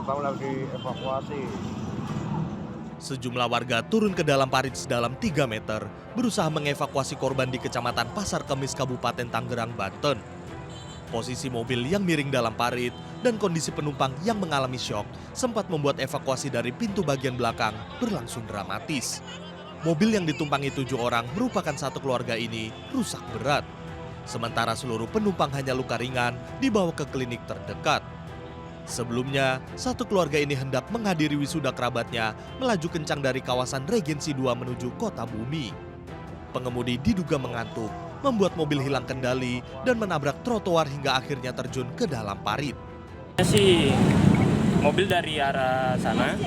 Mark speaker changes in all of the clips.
Speaker 1: korban lagi evakuasi.
Speaker 2: Sejumlah warga turun ke dalam parit sedalam 3 meter berusaha mengevakuasi korban di Kecamatan Pasar Kemis, Kabupaten Tangerang, Banten. Posisi mobil yang miring dalam parit dan kondisi penumpang yang mengalami syok sempat membuat evakuasi dari pintu bagian belakang berlangsung dramatis. Mobil yang ditumpangi 7 orang merupakan satu keluarga ini rusak berat. Sementara seluruh penumpang hanya luka ringan dibawa ke klinik terdekat. Sebelumnya, satu keluarga ini hendak menghadiri wisuda kerabatnya melaju kencang dari kawasan Regensi 2 menuju Kota Bumi. Pengemudi diduga mengantuk, membuat mobil hilang kendali dan menabrak trotoar hingga akhirnya terjun ke dalam parit.
Speaker 3: Si mobil dari arah sana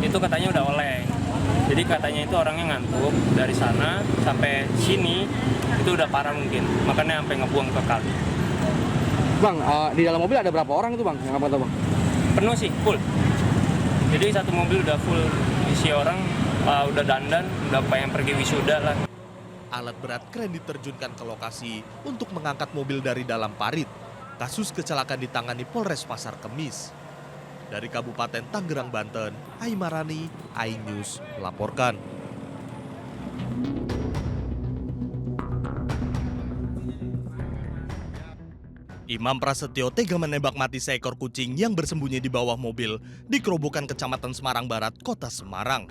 Speaker 3: itu katanya udah oleng. Jadi katanya itu orangnya ngantuk dari sana sampai sini itu udah parah mungkin, makanya sampai ngebuang ke kali.
Speaker 4: Bang, di dalam mobil ada berapa orang itu bang? Yang apa tahu bang?
Speaker 3: Penuh sih, full. Jadi satu mobil udah full isi orang, udah dandan, udah pengen pergi wisuda lah.
Speaker 2: Alat berat kren diterjunkan ke lokasi untuk mengangkat mobil dari dalam parit. Kasus kecelakaan ditangani Polres Pasar Kemis. Dari Kabupaten Tangerang, Banten, Aimarani, iNews melaporkan. Imam Prasetyo tega menembak mati seekor kucing yang bersembunyi di bawah mobil di Kerobokan Kecamatan Semarang Barat, Kota Semarang.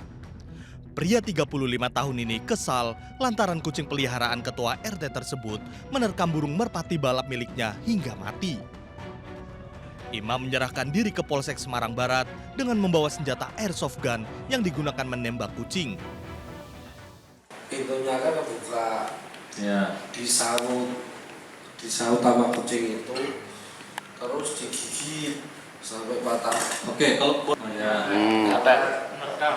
Speaker 2: Pria 35 tahun ini kesal lantaran kucing peliharaan ketua RT tersebut menerkam burung merpati balap miliknya hingga mati. Imam menyerahkan diri ke Polsek Semarang Barat dengan membawa senjata airsoft gun yang digunakan menembak kucing.
Speaker 5: Pintunya kan kebuka, ya. Disaut sama kucing itu, terus digigit sampai patah. Oke, kalau merekam,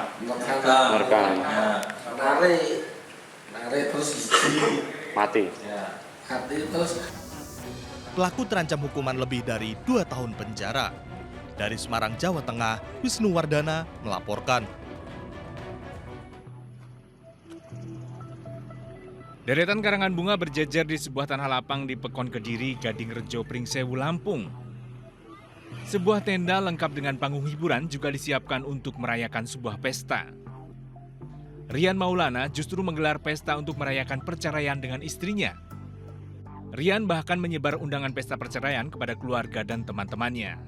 Speaker 5: narik terus gigit,
Speaker 4: Mati.
Speaker 5: ya. Mati terus.
Speaker 2: Pelaku terancam hukuman lebih dari 2 tahun penjara. Dari Semarang, Jawa Tengah, Wisnu Wardana melaporkan.
Speaker 6: Deretan karangan bunga berjejer di sebuah tanah lapang di Pekon Kediri, Gadingrejo, Pringsewu, Lampung. Sebuah tenda lengkap dengan panggung hiburan juga disiapkan untuk merayakan sebuah pesta. Rian Maulana justru menggelar pesta untuk merayakan perceraian dengan istrinya. Rian bahkan menyebar undangan pesta perceraian kepada keluarga dan teman-temannya.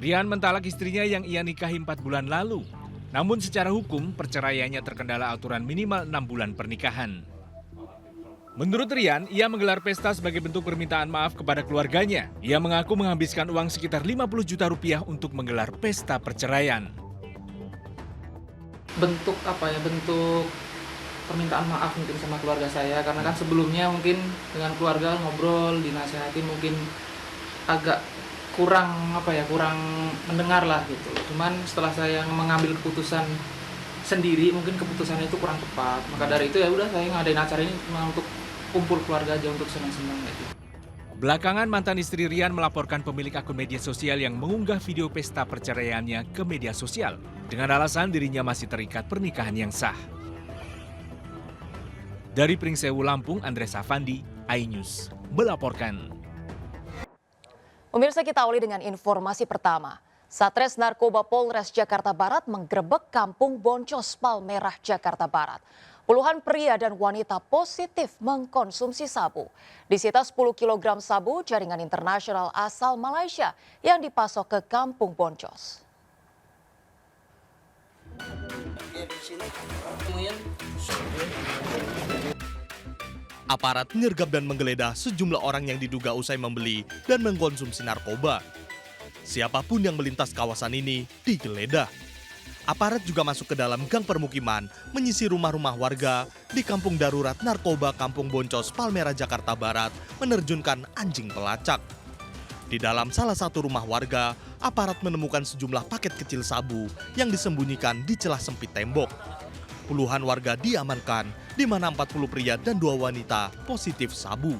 Speaker 6: Rian mentalak istrinya yang ia nikahi 4 bulan lalu. Namun secara hukum, perceraiannya terkendala aturan minimal 6 bulan pernikahan. Menurut Rian, ia menggelar pesta sebagai bentuk permintaan maaf kepada keluarganya. Ia mengaku menghabiskan uang sekitar 50 juta rupiah untuk menggelar pesta perceraian.
Speaker 7: Bentuk permintaan maaf mungkin sama keluarga saya, karena kan sebelumnya mungkin dengan keluarga ngobrol, dinasehati mungkin agak kurang mendengar lah gitu. Cuman setelah saya mengambil keputusan sendiri, mungkin keputusannya itu kurang tepat. Maka dari itu ya udah saya ngadain acara ini cuma untuk kumpul keluarga aja, untuk senang-senang gitu.
Speaker 6: Belakangan mantan istri Rian melaporkan pemilik akun media sosial yang mengunggah video pesta perceraiannya ke media sosial dengan alasan dirinya masih terikat pernikahan yang sah. Dari Pringsewu, Lampung, Andres Afandi, iNews melaporkan.
Speaker 8: Pemirsa, kita awali dengan informasi pertama. Satres Narkoba Polres Jakarta Barat menggerebek Kampung Boncos, Palmerah, Jakarta Barat. Puluhan pria dan wanita positif mengkonsumsi sabu. Disita 10 kg sabu jaringan internasional asal Malaysia yang dipasok ke Kampung Boncos.
Speaker 2: Aparat menyergap dan menggeledah sejumlah orang yang diduga usai membeli dan mengkonsumsi narkoba. Siapapun yang melintas kawasan ini digeledah. Aparat juga masuk ke dalam gang permukiman, menyisir rumah-rumah warga di Kampung Darurat Narkoba Kampung Boncos, Palmerah, Jakarta Barat, menerjunkan anjing pelacak. Di dalam salah satu rumah warga, aparat menemukan sejumlah paket kecil sabu yang disembunyikan di celah sempit tembok. Puluhan warga diamankan, di mana 40 pria dan 2 wanita positif sabu.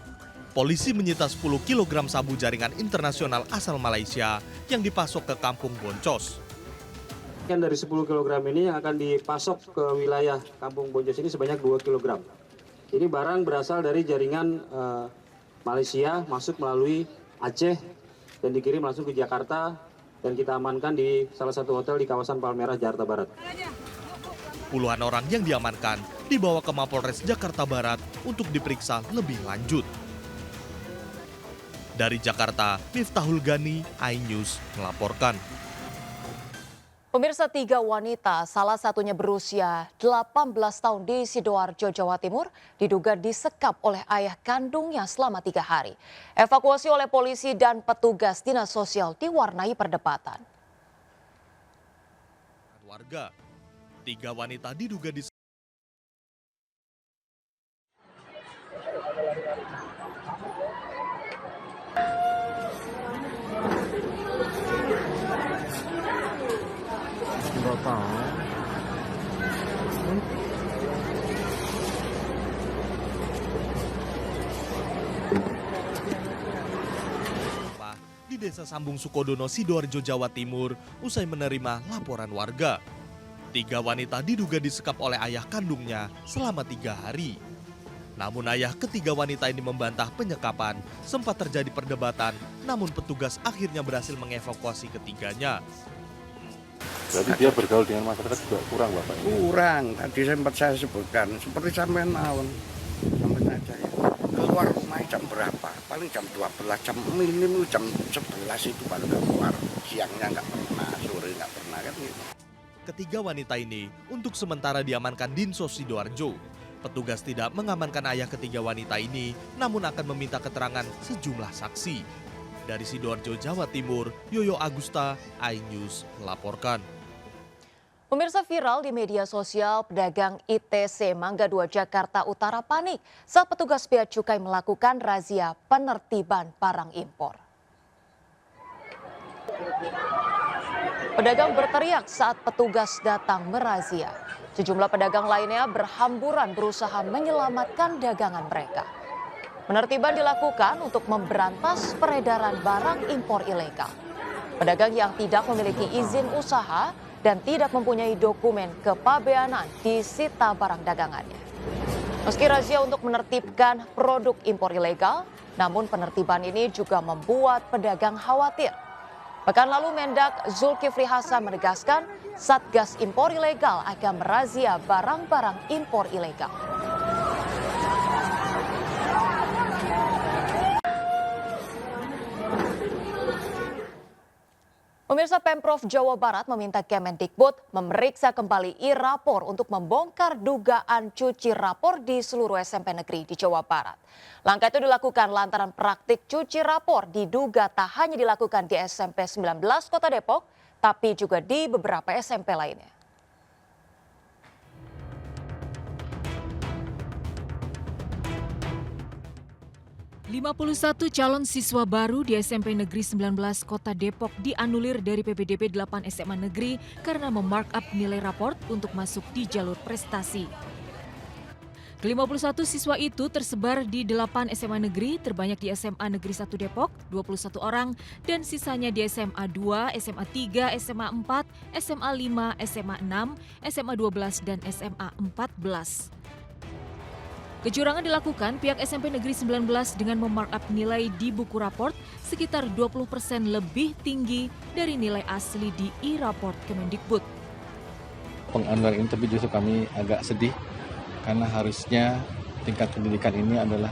Speaker 2: Polisi menyita 10 kg sabu jaringan internasional asal Malaysia yang dipasok ke Kampung Boncos.
Speaker 9: Dari 10 kg ini yang akan dipasok ke wilayah Kampung Boncos ini sebanyak 2 kg. Ini barang berasal dari jaringan Malaysia, masuk melalui Aceh dan dikirim langsung ke Jakarta dan kita amankan di salah satu hotel di kawasan Palmerah, Jakarta Barat.
Speaker 2: Puluhan orang yang diamankan dibawa ke Mapolres Jakarta Barat untuk diperiksa lebih lanjut. Dari Jakarta, Miftahul Gani, iNews melaporkan.
Speaker 8: Pemirsa, 3 wanita, salah satunya berusia 18 tahun di Sidoarjo, Jawa Timur, diduga disekap oleh ayah kandungnya selama 3 hari. Evakuasi oleh polisi dan petugas dinas sosial diwarnai perdebatan.
Speaker 2: Warga, 3 wanita diduga disekap. Di Desa Sambung Sukodono, Sidoarjo, Jawa Timur, usai menerima laporan warga. 3 wanita diduga disekap oleh ayah kandungnya selama 3 hari. Namun ayah ketiga wanita ini membantah penyekapan. Sempat terjadi perdebatan, namun petugas akhirnya berhasil mengevakuasi ketiganya.
Speaker 1: Jadi dia bergaul dengan masyarakat juga kurang, Bapak?
Speaker 10: Kurang, tadi sempat saya sebutkan, seperti sampai naon, sampai saja ya. Keluar rumah jam berapa? Paling jam 12, jam minimum jam 11 itu baru keluar. Siangnya nggak pernah, sore nggak pernah kan gitu.
Speaker 2: Ketiga wanita ini untuk sementara diamankan Dinsos Sidoarjo. Petugas tidak mengamankan ayah ketiga wanita ini, namun akan meminta keterangan sejumlah saksi. Dari Sidoarjo, Jawa Timur, Yoyo Agusta, iNews melaporkan.
Speaker 8: Pemirsa, viral di media sosial, pedagang ITC Mangga 2 Jakarta Utara panik saat petugas Bea Cukai melakukan razia penertiban barang impor. Pedagang berteriak saat petugas datang merazia. Sejumlah pedagang lainnya berhamburan berusaha menyelamatkan dagangan mereka. Penertiban dilakukan untuk memberantas peredaran barang impor ilegal. Pedagang yang tidak memiliki izin usaha dan tidak mempunyai dokumen kepabeanan disita barang dagangannya. Meski razia untuk menertibkan produk impor ilegal, namun penertiban ini juga membuat pedagang khawatir. Pekan lalu Mendak Zulkifli Hasan menegaskan Satgas Impor Ilegal akan merazia barang-barang impor ilegal. Pemirsa, Pemprov Jawa Barat meminta Kemendikbud memeriksa kembali e-rapor untuk membongkar dugaan cuci rapor di seluruh SMP negeri di Jawa Barat. Langkah itu dilakukan lantaran praktik cuci rapor diduga tak hanya dilakukan di SMP 19 Kota Depok, tapi juga di beberapa SMP lainnya.
Speaker 11: 51 calon siswa baru di SMP Negeri 19 Kota Depok dianulir dari PPDB 8 SMA Negeri karena memarkup nilai raport untuk masuk di jalur prestasi. Ke-51 siswa itu tersebar di 8 SMA Negeri, terbanyak di SMA Negeri 1 Depok, 21 orang, dan sisanya di SMA 2, SMA 3, SMA 4, SMA 5, SMA 6, SMA 12, dan SMA 14. Kecurangan dilakukan pihak SMP Negeri 19 dengan memarkup nilai di buku raport sekitar 20% lebih tinggi dari nilai asli di e-raport Kemendikbud.
Speaker 1: Penganulan ini tapi justru kami agak sedih karena harusnya tingkat pendidikan ini adalah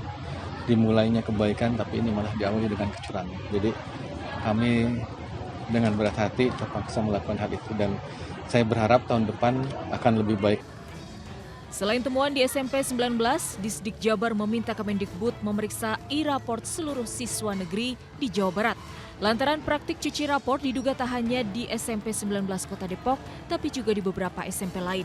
Speaker 1: dimulainya kebaikan tapi ini malah diawali dengan kecurangan. Jadi kami dengan berat hati terpaksa melakukan hal itu dan saya berharap tahun depan akan lebih baik.
Speaker 11: Selain temuan di SMP 19, Disdik Jabar meminta Kemendikbud memeriksa e-raport seluruh siswa negeri di Jawa Barat. Lantaran praktik cuci raport diduga tak hanya di SMP 19 Kota Depok, tapi juga di beberapa SMP lain.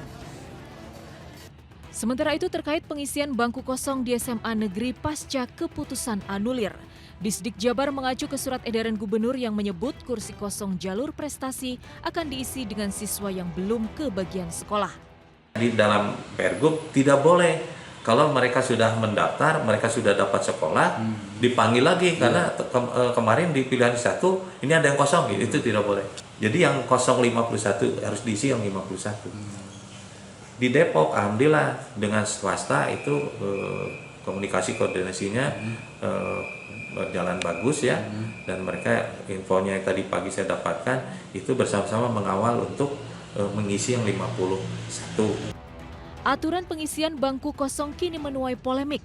Speaker 11: Sementara itu terkait pengisian bangku kosong di SMA negeri pasca keputusan anulir. Disdik Jabar mengacu ke surat edaran gubernur yang menyebut kursi kosong jalur prestasi akan diisi dengan siswa yang belum kebagian sekolah.
Speaker 12: Di dalam Pergub tidak boleh kalau mereka sudah mendaftar, mereka sudah dapat sekolah, dipanggil lagi karena kemarin di pilihan 1 ini ada yang kosong gitu, itu tidak boleh. Jadi yang kosong 51 harus diisi yang 51. Di Depok alhamdulillah dengan swasta itu komunikasi koordinasinya berjalan bagus ya, dan mereka infonya yang tadi pagi saya dapatkan itu bersama-sama mengawal untuk mengisi yang 51.
Speaker 11: Aturan pengisian bangku kosong kini menuai polemik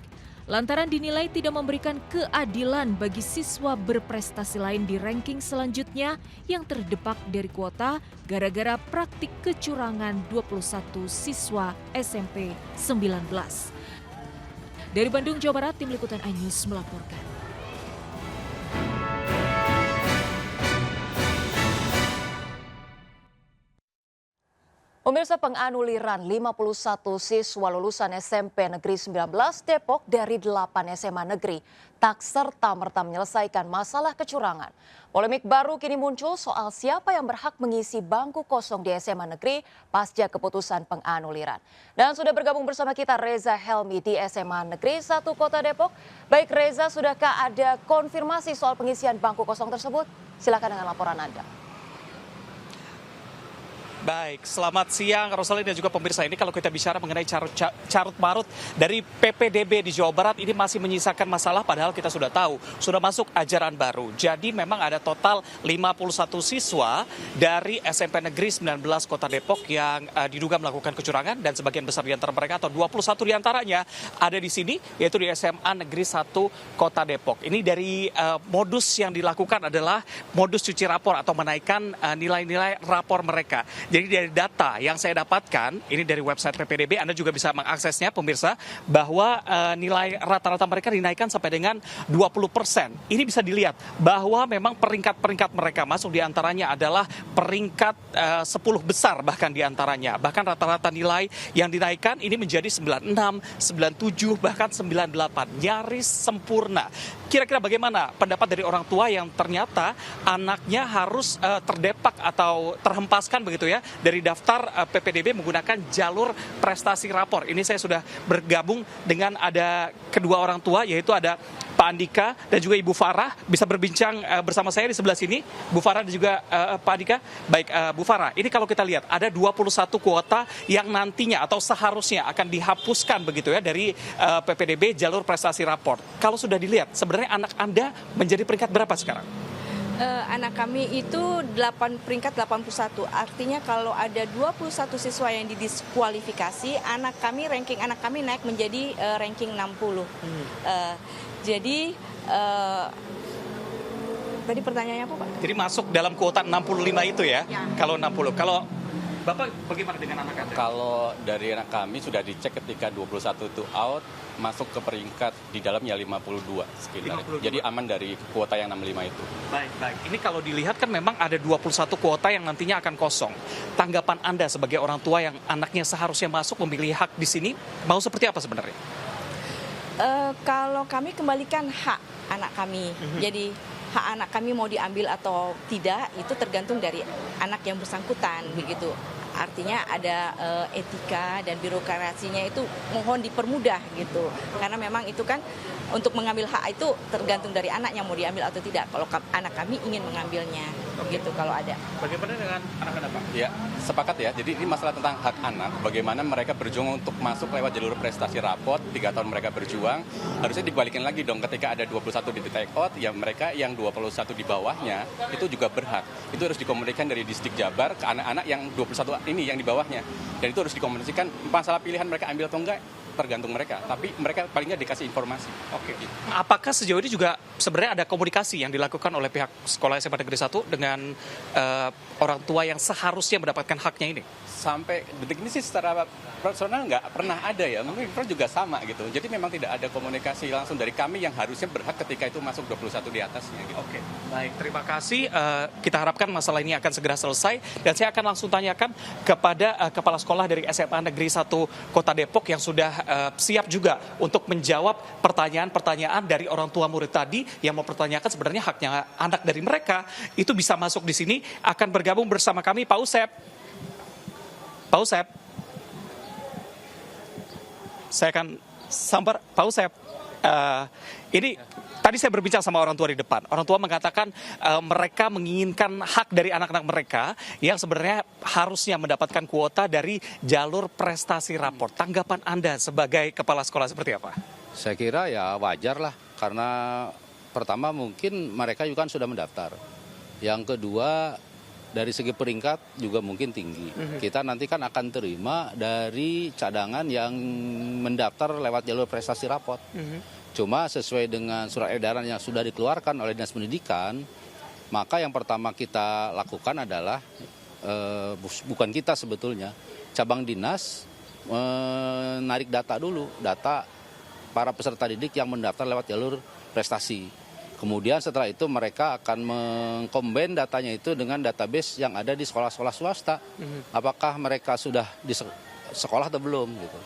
Speaker 11: lantaran dinilai tidak memberikan keadilan bagi siswa berprestasi lain di ranking selanjutnya yang terdepak dari kuota gara-gara praktik kecurangan 21 siswa SMP 19. Dari Bandung, Jawa Barat, Tim Liputan iNews melaporkan.
Speaker 8: Pemirsa, penganuliran 51 siswa lulusan SMP Negeri 19 Depok dari 8 SMA negeri tak serta-merta menyelesaikan masalah kecurangan. Polemik baru kini muncul soal siapa yang berhak mengisi bangku kosong di SMA negeri pasca keputusan penganuliran. Dan sudah bergabung bersama kita Reza Helmi di SMA Negeri 1 Kota Depok. Baik Reza, sudahkah ada konfirmasi soal pengisian bangku kosong tersebut? Silakan dengan laporan Anda.
Speaker 13: Baik, selamat siang Rosalina dan juga pemirsa. Ini kalau kita bicara mengenai carut marut dari PPDB di Jawa Barat ini masih menyisakan masalah, padahal kita sudah tahu sudah masuk ajaran baru. Jadi memang ada total 51 siswa dari SMP Negeri 19 Kota Depok yang diduga melakukan kecurangan, dan sebagian besar di antara mereka atau 21 di antaranya ada di sini, yaitu di SMA Negeri 1 Kota Depok. Ini dari modus yang dilakukan adalah modus cuci rapor atau menaikkan nilai-nilai rapor mereka. Jadi dari data yang saya dapatkan, ini dari website PPDB, Anda juga bisa mengaksesnya pemirsa, bahwa nilai rata-rata mereka dinaikkan sampai dengan 20%. Ini bisa dilihat bahwa memang peringkat-peringkat mereka masuk di antaranya adalah peringkat 10 besar bahkan di antaranya. Bahkan rata-rata nilai yang dinaikkan ini menjadi 96, 97, bahkan 98. Nyaris sempurna. Kira-kira bagaimana pendapat dari orang tua yang ternyata anaknya harus terdepak atau terhempaskan begitu ya dari daftar PPDB menggunakan jalur prestasi rapor. Ini saya sudah bergabung dengan ada kedua orang tua, yaitu ada Pak Andika dan juga Ibu Farah, bisa berbincang bersama saya di sebelah sini. Bu Farah dan juga Pak Andika. Baik, Bu Farah, ini kalau kita lihat ada 21 kuota yang nantinya atau seharusnya akan dihapuskan begitu ya dari PPDB jalur prestasi rapor. Kalau sudah dilihat, sebenarnya anak Anda menjadi peringkat berapa sekarang?
Speaker 14: Anak kami itu peringkat 81. Artinya kalau ada 21 siswa yang didiskualifikasi, ranking anak kami naik menjadi ranking 60. Jadi tadi pertanyaannya apa, Pak?
Speaker 13: Jadi masuk dalam kuota 65 itu ya? Kalau 60. Kalau Bapak bagaimana dengan anak Anda?
Speaker 15: Kalau dari anak kami sudah dicek ketika 21 itu out, masuk ke peringkat di dalamnya 52 sekitar. 52. Jadi aman dari kuota yang 65 itu.
Speaker 13: Baik. Ini kalau dilihat kan memang ada 21 kuota yang nantinya akan kosong. Tanggapan Anda sebagai orang tua yang anaknya seharusnya masuk memilih hak di sini, mau seperti apa sebenarnya?
Speaker 14: Kalau kami kembalikan hak anak kami. Jadi hak anak kami mau diambil atau tidak itu tergantung dari anak yang bersangkutan begitu. Artinya ada etika dan birokrasinya itu mohon dipermudah gitu. Karena memang itu kan untuk mengambil hak itu tergantung dari anaknya mau diambil atau tidak. Kalau anak kami ingin mengambilnya begitu kalau ada.
Speaker 13: Bagaimana dengan anak-anak Pak?
Speaker 15: Ya, sepakat ya. Jadi ini masalah tentang hak anak. Bagaimana mereka berjuang untuk masuk lewat jalur prestasi raport, 3 tahun mereka berjuang. Harusnya dibalikin lagi dong ketika ada 21 di take out, ya mereka yang 21 di bawahnya itu juga berhak. Itu harus dikomunikasikan dari Distrik Jabar ke anak-anak yang 21 ini yang di bawahnya. Dan itu harus dikomunikasikan, masalah pilihan mereka ambil atau enggak tergantung mereka, tapi mereka paling nggak dikasih informasi.
Speaker 13: Oke. Apakah sejauh ini juga sebenarnya ada komunikasi yang dilakukan oleh pihak sekolah SMA Negeri 1 dengan orang tua yang seharusnya mendapatkan haknya ini?
Speaker 15: Sampai detik ini sih secara personal nggak pernah ada ya, mungkin juga sama gitu. Jadi memang tidak ada komunikasi langsung dari kami yang harusnya berhak ketika itu masuk 21 di atasnya. Gitu.
Speaker 13: Oke, baik. Terima kasih. Kita harapkan masalah ini akan segera selesai. Dan saya akan langsung tanyakan kepada kepala sekolah dari SMA Negeri 1 Kota Depok yang sudah siap juga untuk menjawab pertanyaan-pertanyaan dari orang tua murid tadi yang mau pertanyakan sebenarnya haknya anak dari mereka itu bisa masuk di sini. Akan bergabung bersama kami Pak Usep. Pak Usep. Saya akan sambar Pak Usep. Ini tadi saya berbincang sama orang tua di depan. Orang tua mengatakan mereka menginginkan hak dari anak-anak mereka yang sebenarnya harusnya mendapatkan kuota dari jalur prestasi rapor. Tanggapan Anda sebagai kepala sekolah seperti apa?
Speaker 16: Saya kira ya wajar lah, karena Pertama mungkin mereka juga kan sudah mendaftar. Yang kedua dari segi peringkat juga mungkin tinggi. Kita nanti kan akan terima dari cadangan yang mendaftar lewat jalur prestasi rapot. Cuma sesuai dengan surat edaran yang sudah dikeluarkan oleh Dinas Pendidikan, maka yang pertama kita lakukan adalah, bukan kita sebetulnya, cabang dinas menarik data dulu, data para peserta didik yang mendaftar lewat jalur prestasi. Kemudian setelah itu mereka akan mengcombine datanya itu dengan database yang ada di sekolah-sekolah swasta. Apakah mereka sudah di sekolah atau belum gitu.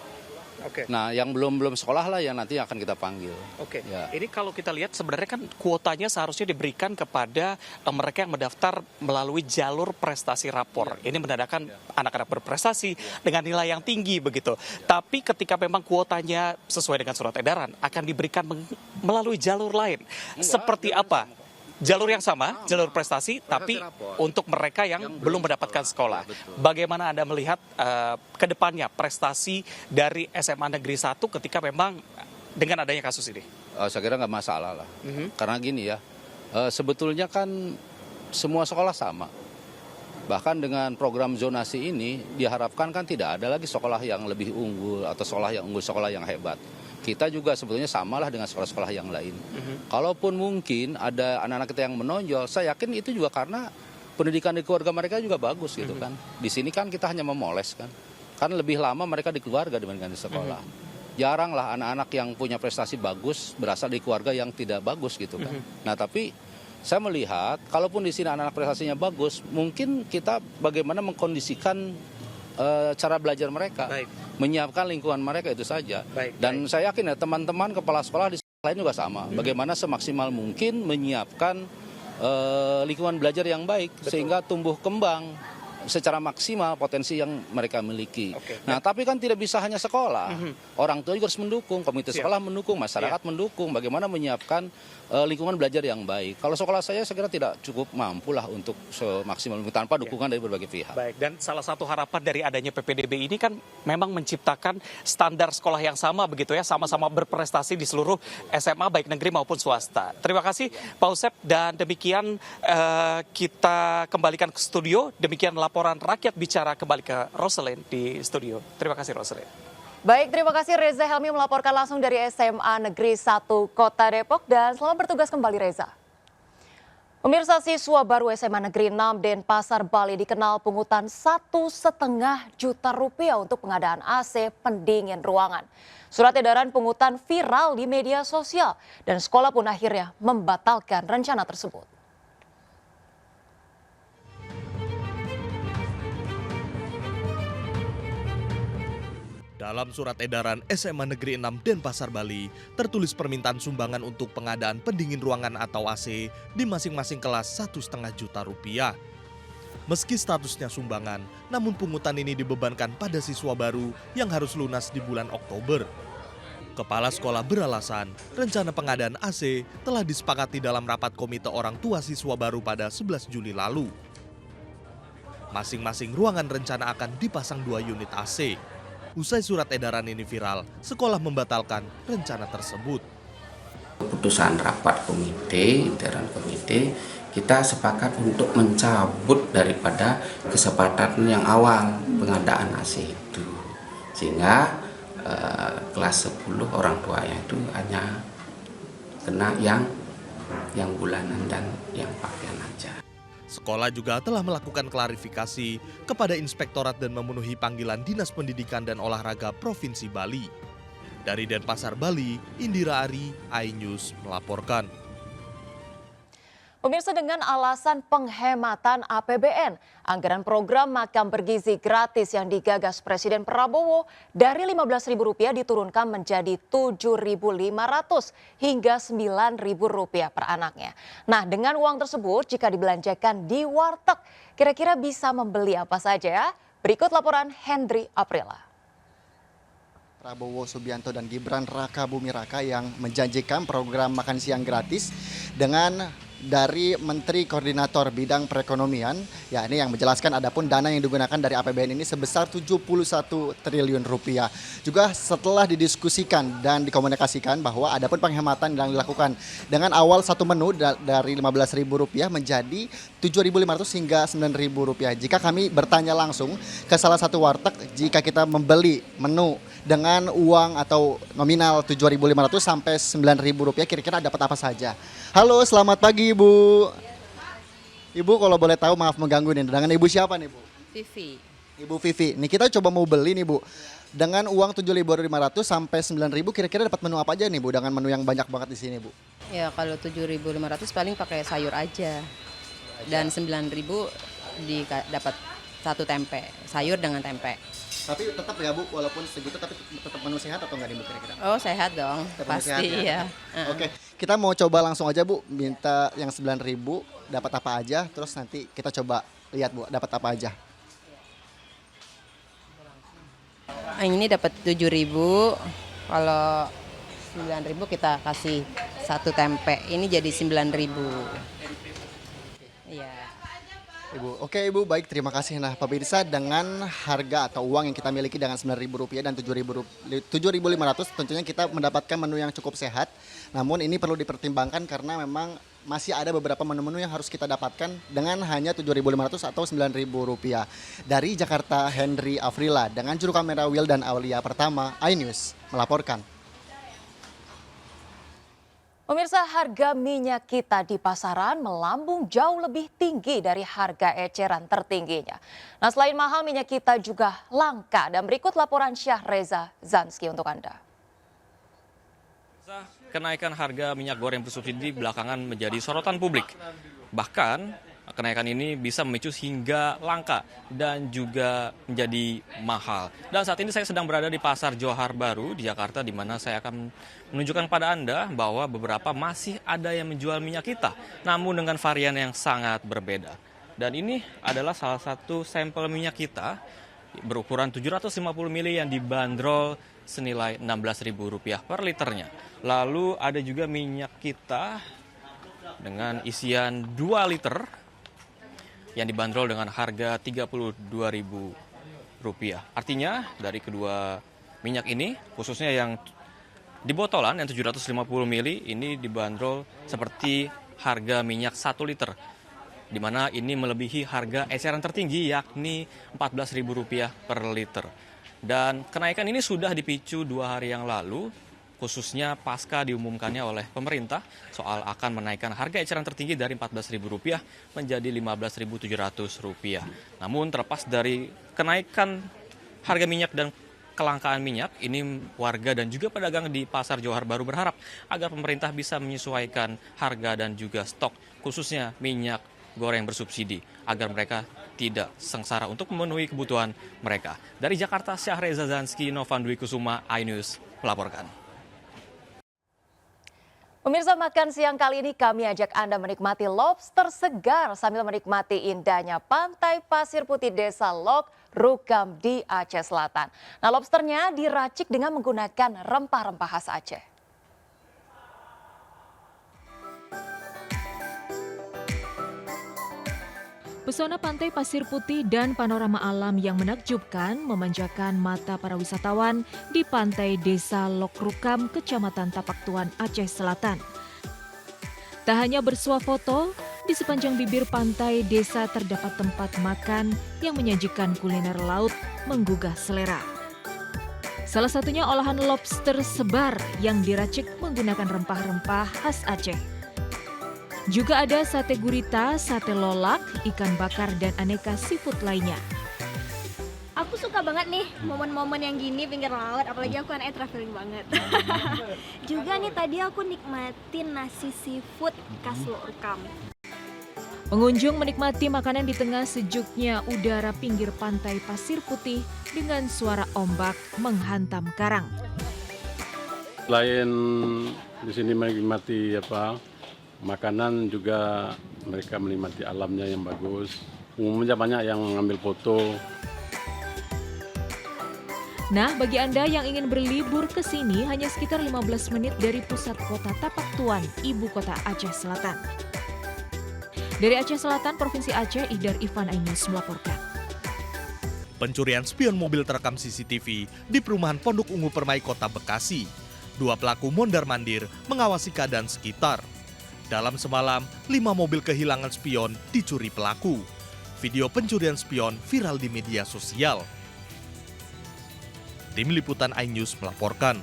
Speaker 13: Oke.
Speaker 16: Nah, yang belum sekolah lah yang nanti akan kita panggil.
Speaker 13: Oke.
Speaker 16: Ya.
Speaker 13: Ini kalau kita lihat sebenarnya kan kuotanya seharusnya diberikan kepada mereka yang mendaftar melalui jalur prestasi rapor. Ini menandakan anak-anak berprestasi dengan nilai yang tinggi begitu. Tapi ketika memang kuotanya sesuai dengan surat edaran akan diberikan melalui jalur lain. Seperti apa? Jalur yang sama, jalur prestasi, tapi untuk mereka yang belum mendapatkan sekolah. Bagaimana Anda melihat ke depannya prestasi dari SMA Negeri 1 ketika memang dengan adanya kasus ini?
Speaker 16: Saya kira nggak masalah lah. Karena gini ya, sebetulnya kan semua sekolah sama. Bahkan dengan program zonasi ini diharapkan kan tidak ada lagi sekolah yang lebih unggul atau sekolah yang unggul, sekolah yang hebat. Kita juga sebetulnya samalah dengan sekolah-sekolah yang lain. Kalaupun mungkin ada anak-anak kita yang menonjol, saya yakin itu juga karena pendidikan di keluarga mereka juga bagus gitu kan. Di sini kan kita hanya memoles kan. Kan lebih lama mereka di keluarga dibandingkan di sekolah. Jarang lah anak-anak yang punya prestasi bagus berasal dari keluarga yang tidak bagus gitu kan. Nah tapi saya melihat kalaupun di sini anak-anak prestasinya bagus, mungkin kita bagaimana mengkondisikan cara belajar mereka, menyiapkan lingkungan mereka itu saja. Dan saya yakin ya teman-teman kepala sekolah di sekolah lain juga sama. Bagaimana semaksimal mungkin menyiapkan lingkungan belajar yang baik sehingga tumbuh kembang secara maksimal potensi yang mereka miliki. Nah, tapi kan tidak bisa hanya sekolah. Orang tua juga harus mendukung, komite sekolah mendukung, masyarakat mendukung. Bagaimana menyiapkan lingkungan belajar yang baik. Kalau sekolah saya kira tidak cukup mampu lah untuk semaksimal mungkin tanpa dukungan dari berbagai pihak.
Speaker 13: Baik, dan salah satu harapan dari adanya PPDB ini kan memang menciptakan standar sekolah yang sama begitu ya, sama-sama berprestasi di seluruh SMA baik negeri maupun swasta. Terima kasih Pak Usep, dan demikian kita kembalikan ke studio. Demikian laporan Rakyat Bicara kembali ke Roselyn di studio. Terima kasih Roselyn.
Speaker 8: Baik, terima kasih Reza Helmi melaporkan langsung dari SMA Negeri 1 Kota Depok, dan selamat bertugas kembali Reza. Pemirsa, siswa baru SMA Negeri 6 Denpasar, Bali dikenal pungutan Rp1,5 juta untuk pengadaan AC pendingin ruangan. Surat edaran pungutan viral di media sosial dan sekolah pun akhirnya membatalkan rencana tersebut.
Speaker 2: Dalam surat edaran SMA Negeri 6 Denpasar, Bali, tertulis permintaan sumbangan untuk pengadaan pendingin ruangan atau AC di masing-masing kelas Rp1,5 juta. Meski statusnya sumbangan, namun pungutan ini dibebankan pada siswa baru yang harus lunas di bulan Oktober. Kepala sekolah beralasan rencana pengadaan AC telah disepakati dalam rapat komite orang tua siswa baru pada 11 Juli lalu. Masing-masing ruangan rencana akan dipasang 2 unit AC. Usai surat edaran ini viral, sekolah membatalkan rencana tersebut.
Speaker 17: Keputusan rapat komite, intern komite, kita sepakat untuk mencabut daripada kesepakatan yang awal pengadaan AC itu. Sehingga kelas 10 orang tuanya itu hanya kena yang bulanan dan yang pakaian aja.
Speaker 2: Sekolah juga telah melakukan klarifikasi kepada inspektorat dan memenuhi panggilan Dinas Pendidikan dan Olahraga Provinsi Bali. Dari Denpasar, Bali, Indira Ari, iNews melaporkan.
Speaker 8: Pemirsa, dengan alasan penghematan APBN, anggaran program makan bergizi gratis yang digagas Presiden Prabowo dari Rp15.000 diturunkan menjadi Rp7.500 hingga Rp9.000 per anaknya. Nah, dengan uang tersebut jika dibelanjakan di warteg, kira-kira bisa membeli apa saja ya? Berikut laporan Hendri Aprila.
Speaker 18: Prabowo Subianto dan Gibran Raka Buming Raka yang menjanjikan program makan siang gratis dengan dari Menteri Koordinator Bidang Perekonomian, ya ini yang menjelaskan adapun dana yang digunakan dari APBN ini sebesar 71 triliun rupiah. Juga setelah didiskusikan dan dikomunikasikan bahwa adapun penghematan yang dilakukan dengan awal satu menu dari Rp15.000 menjadi Rp7.500 hingga Rp9.000. Jika kami bertanya langsung ke salah satu warteg, jika kita membeli menu dengan uang atau nominal Rp7.500 sampai Rp9.000, kira-kira dapat apa saja? Halo, selamat pagi Ibu. Ibu kalau boleh tahu, maaf mengganggu nih, dengan Ibu siapa nih Bu?
Speaker 19: Vivi.
Speaker 18: Ibu Vivi. Nih kita coba mau beli nih Bu. Dengan uang Rp7.500 sampai Rp9.000, kira-kira dapat menu apa aja nih Bu? Dengan menu yang banyak banget di sini Bu.
Speaker 19: Ya kalau Rp7.500 paling pakai sayur aja. Dan Rp9.000 dapat satu tempe, sayur dengan tempe.
Speaker 18: Tapi tetap ya Bu, walaupun segitu tapi tetap menu sehat atau enggak nih Bu kira-kira?
Speaker 19: Oh sehat dong,
Speaker 18: Tetap
Speaker 19: pasti
Speaker 18: menu sehat,
Speaker 19: ya.
Speaker 18: Oke, kita mau coba langsung aja Bu, minta yang Rp9.000 dapat apa aja, terus nanti kita coba lihat Bu dapat apa aja.
Speaker 19: Ini dapat Rp7.000, kalau Rp9.000 kita kasih satu tempe, ini jadi Rp9.000. Iya.
Speaker 18: Ibu, oke Ibu, baik, terima kasih. Nah pemirsa, dengan harga atau uang yang kita miliki dengan Rp9.000 dan Rp7.500 tentunya kita mendapatkan menu yang cukup sehat. Namun ini perlu dipertimbangkan karena memang masih ada beberapa menu-menu yang harus kita dapatkan dengan hanya Rp7.500 atau Rp9.000. Dari Jakarta, Henry Afrila dengan juru kamera Will dan Aulia Pertama, iNews melaporkan.
Speaker 8: Pemirsa, harga minyak kita di pasaran melambung jauh lebih tinggi dari harga eceran tertingginya. Nah, selain mahal, minyak kita juga langka. Dan berikut laporan Syahreza Zanski untuk Anda.
Speaker 20: Kenaikan harga minyak goreng bersubsidi belakangan menjadi sorotan publik. Bahkan kenaikan ini bisa memicu hingga langka dan juga menjadi mahal. Dan saat ini saya sedang berada di Pasar Johar Baru di Jakarta, di mana saya akan menunjukkan kepada Anda bahwa beberapa masih ada yang menjual minyak kita, namun dengan varian yang sangat berbeda. Dan ini adalah salah satu sampel minyak kita berukuran 750 ml yang dibanderol senilai Rp16.000 per liternya. Lalu ada juga minyak kita dengan isian 2 liter yang dibanderol dengan harga Rp32.000. Artinya dari kedua minyak ini, khususnya yang di botolan yang 750 ml ini dibanderol seperti harga minyak 1 liter, di mana ini melebihi harga eceran tertinggi yakni Rp14.000 per liter. Dan kenaikan ini sudah dipicu 2 hari yang lalu, khususnya pasca diumumkannya oleh pemerintah soal akan menaikkan harga eceran tertinggi dari Rp14.000 menjadi Rp15.700. Namun terlepas dari kenaikan harga minyak dan kelangkaan minyak, ini warga dan juga pedagang di Pasar Johar Baru berharap agar pemerintah bisa menyesuaikan harga dan juga stok, khususnya minyak goreng bersubsidi, agar mereka tidak sengsara untuk memenuhi kebutuhan mereka. Dari Jakarta, Syahreza Zanski, Novan Dwi Kusuma, iNews melaporkan.
Speaker 8: Pemirsa, makan siang kali ini kami ajak Anda menikmati lobster segar sambil menikmati indahnya pantai pasir putih Desa Lok Rukam di Aceh Selatan. Nah, lobsternya diracik dengan menggunakan rempah-rempah khas Aceh.
Speaker 11: Pesona pantai pasir putih dan panorama alam yang menakjubkan memanjakan mata para wisatawan di pantai Desa Lok Rukam, Kecamatan Tapak Tuan, Aceh Selatan. Tak hanya bersuah foto, di sepanjang bibir pantai desa terdapat tempat makan yang menyajikan kuliner laut menggugah selera. Salah satunya olahan lobster sebar yang diracik menggunakan rempah-rempah khas Aceh. Juga ada sate gurita, sate lolak, ikan bakar, dan aneka seafood lainnya.
Speaker 21: Aku suka banget nih momen-momen yang gini pinggir laut, apalagi aku anak traveling banget. Juga nih tadi aku nikmatin nasi seafood khas Lok Rukam.
Speaker 11: Pengunjung menikmati makanan di tengah sejuknya udara pinggir pantai pasir putih dengan suara ombak menghantam karang.
Speaker 22: Selain di sini menikmati makanan, juga mereka menikmati alamnya yang bagus. Umumnya banyak yang mengambil foto.
Speaker 11: Nah, bagi Anda yang ingin berlibur ke sini hanya sekitar 15 menit dari pusat kota Tapak Tuan, ibu kota Aceh Selatan. Dari Aceh Selatan, Provinsi Aceh, Ihdar Ivan, iNews melaporkan.
Speaker 2: Pencurian spion mobil terekam CCTV di perumahan Pondok Ungu Permai, Kota Bekasi. 2 pelaku mondar-mandir mengawasi keadaan sekitar. Dalam semalam, 5 mobil kehilangan spion dicuri pelaku. Video pencurian spion viral di media sosial. Tim Liputan iNews melaporkan.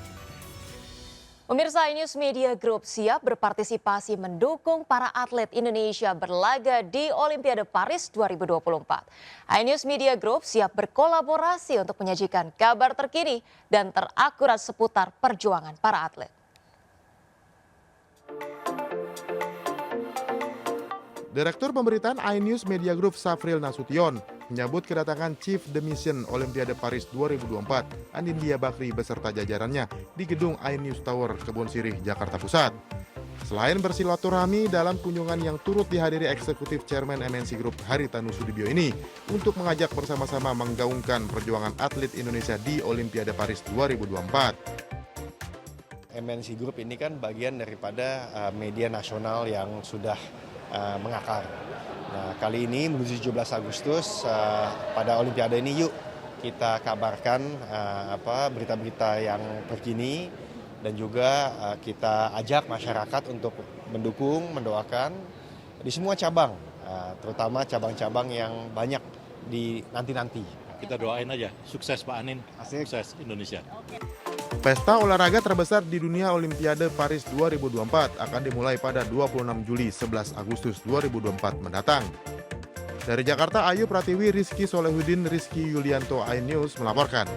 Speaker 8: Pemirsa, iNews Media Group siap berpartisipasi mendukung para atlet Indonesia berlaga di Olimpiade Paris 2024. iNews Media Group siap berkolaborasi untuk menyajikan kabar terkini dan terakurat seputar perjuangan para atlet.
Speaker 3: Direktur Pemberitaan iNews Media Group Safril Nasution menyambut kedatangan Chief de Mission Olimpiade Paris 2024, Anindya Bakri beserta jajarannya di gedung iNews Tower, Kebon Sirih, Jakarta Pusat. Selain bersilaturahmi dalam kunjungan yang turut dihadiri Eksekutif Chairman MNC Group Haritanu Sudibyo ini untuk mengajak bersama-sama menggaungkan perjuangan atlet Indonesia di Olimpiade Paris 2024.
Speaker 4: MNC Group ini kan bagian daripada media nasional yang sudah mengakar. Nah, kali ini menuju 17 Agustus pada Olimpiade ini yuk kita kabarkan berita-berita yang terkini dan juga kita ajak masyarakat untuk mendukung, mendoakan di semua cabang, terutama cabang-cabang yang banyak di nanti-nanti.
Speaker 23: Kita doain aja, sukses Pak Anin, sukses Indonesia.
Speaker 3: Pesta olahraga terbesar di dunia Olimpiade Paris 2024 akan dimulai pada 26 Juli 11 Agustus 2024 mendatang. Dari Jakarta, Ayu Pratiwi, Rizky Solehudin, Rizky Yulianto, iNews melaporkan.